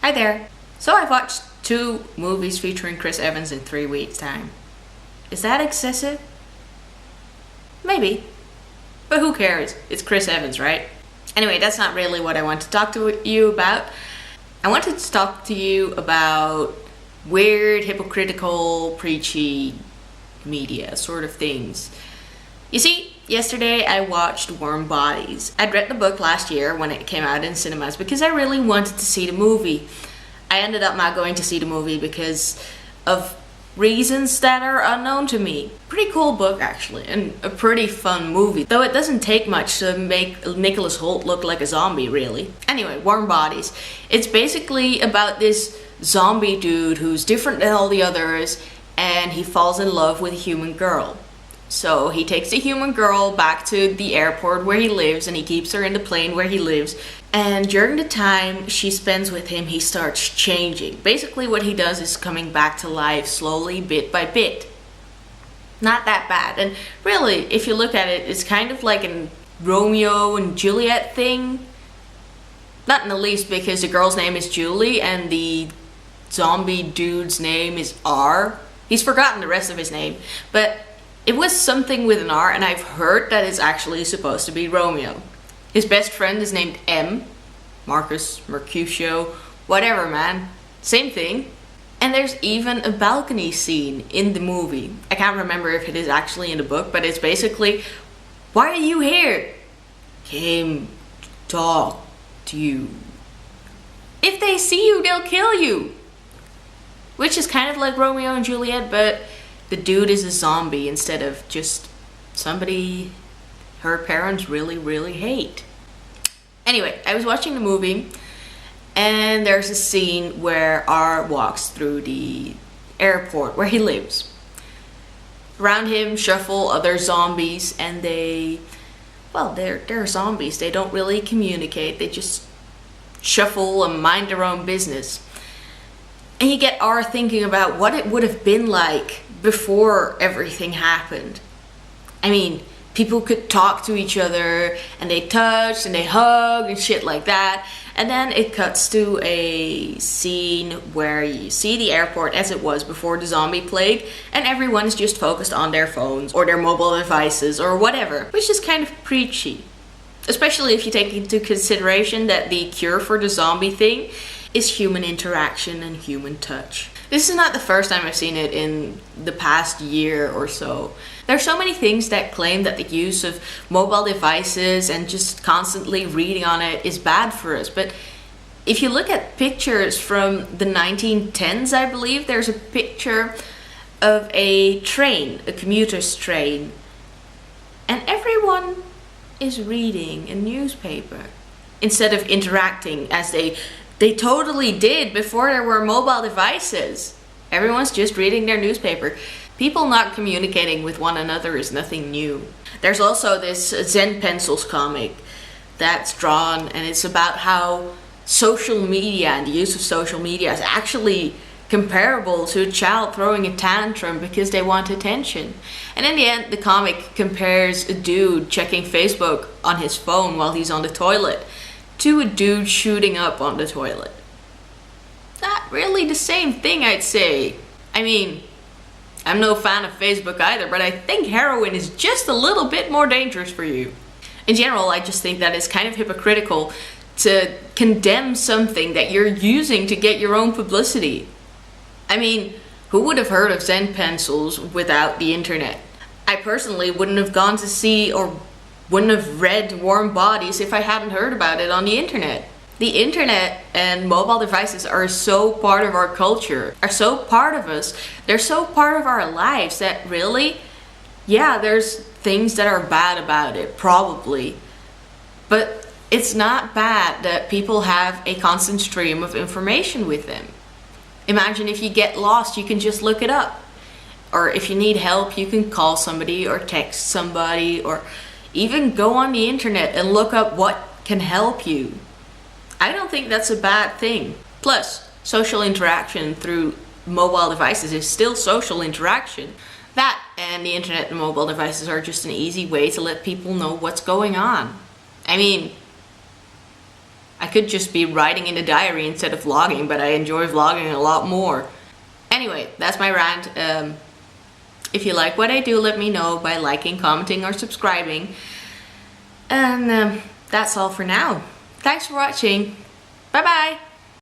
Hi there. So I've watched 2 movies featuring Chris Evans in 3 weeks' time. Is that excessive? Maybe. But who cares? It's Chris Evans, right? Anyway, that's not really what I want to talk to you about. I wanted to talk to you about weird, hypocritical, preachy media sort of things. You see, yesterday I watched Warm Bodies. I'd read the book last year when it came out in cinemas because I really wanted to see the movie. I ended up not going to see the movie because of reasons that are unknown to me. Pretty cool book actually, and a pretty fun movie. Though it doesn't take much to make Nicholas Hoult look like a zombie, really. Anyway, Warm Bodies. It's basically about this zombie dude who's different than all the others, and he falls in love with a human girl. So he takes the human girl back to the airport where he lives, and he keeps her in the plane where he lives. And during the time she spends with him, he starts changing. Basically what he does is coming back to life slowly, bit by bit. Not that bad. And really, if you look at it, it's kind of like a Romeo and Juliet thing. Not in the least, because the girl's name is Julie and the zombie dude's name is R. He's forgotten the rest of his name, but it was something with an R, and I've heard that it's actually supposed to be Romeo. His best friend is named M. Marcus, Mercutio, whatever, man. Same thing. And there's even a balcony scene in the movie. I can't remember if it is actually in the book, but it's basically, why are you here? Came to talk to you. If they see you, they'll kill you. Which is kind of like Romeo and Juliet, but the dude is a zombie instead of just somebody her parents really, really hate. Anyway, I was watching the movie, and there's a scene where R walks through the airport where he lives. Around him shuffle other zombies, and they're zombies. They don't really communicate. They just shuffle and mind their own business. And you get R thinking about what it would have been like before everything happened. I mean, people could talk to each other, and they touched and they hugged and shit like that. And then it cuts to a scene where you see the airport as it was before the zombie plague, and everyone is just focused on their phones or their mobile devices or whatever, which is kind of preachy. Especially if you take into consideration that the cure for the zombie thing is human interaction and human touch. This is not the first time I've seen it in the past year or so. There are so many things that claim that the use of mobile devices and just constantly reading on it is bad for us. But if you look at pictures from the 1910s, I believe, there's a picture of a train, a commuter's train. And everyone is reading a newspaper instead of interacting as they totally did before there were mobile devices. Everyone's just reading their newspaper. People not communicating with one another is nothing new. There's also this Zen Pencils comic that's drawn, and it's about how social media and the use of social media is actually comparable to a child throwing a tantrum because they want attention. And in the end, the comic compares a dude checking Facebook on his phone while he's on the toilet to a dude shooting up on the toilet. Not really the same thing, I'd say. I mean, I'm no fan of Facebook either, but I think heroin is just a little bit more dangerous for you. In general, I just think that it's kind of hypocritical to condemn something that you're using to get your own publicity. I mean, who would have heard of Zen Pencils without the internet? I personally wouldn't have gone to see or wouldn't have read Warm Bodies if I hadn't heard about it on the internet. The internet and mobile devices are so part of our culture, are so part of us, they're so part of our lives that really, yeah, there's things that are bad about it, probably. But it's not bad that people have a constant stream of information with them. Imagine if you get lost, you can just look it up. Or if you need help, you can call somebody or text somebody, or even go on the internet and look up what can help you. I don't think that's a bad thing. Plus, social interaction through mobile devices is still social interaction. That and the internet and mobile devices are just an easy way to let people know what's going on. I mean, I could just be writing in a diary instead of vlogging, but I enjoy vlogging a lot more. Anyway, that's my rant. If you like what I do, let me know by liking, commenting, or subscribing. And that's all for now. Thanks for watching. Bye bye.